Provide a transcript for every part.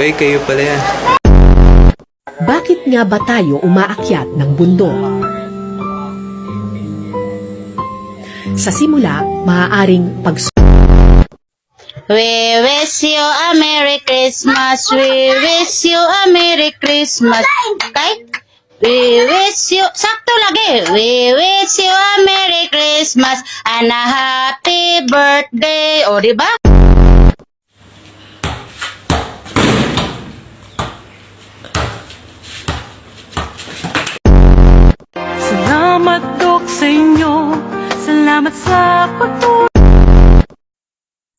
Uy, kayo pala yan. Bakit nga ba tayo umaakyat ng bundok? Sa simula, maaaring We wish you a Merry Christmas. We wish you a Merry Christmas. Okay? We wish you, sakto lagi. We wish you a Merry Christmas and a Happy Birthday. O, diba? Salamat, Dok, sa inyo. Salamat sa pagtulong.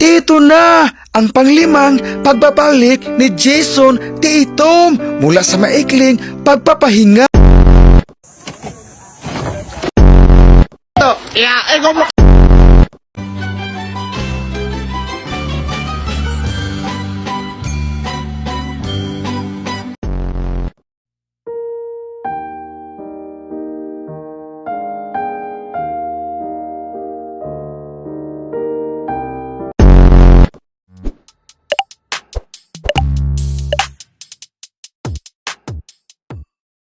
Ito na ang panglimang pagbabalik ni Jason Tatum mula sa maikling pagpapahinga.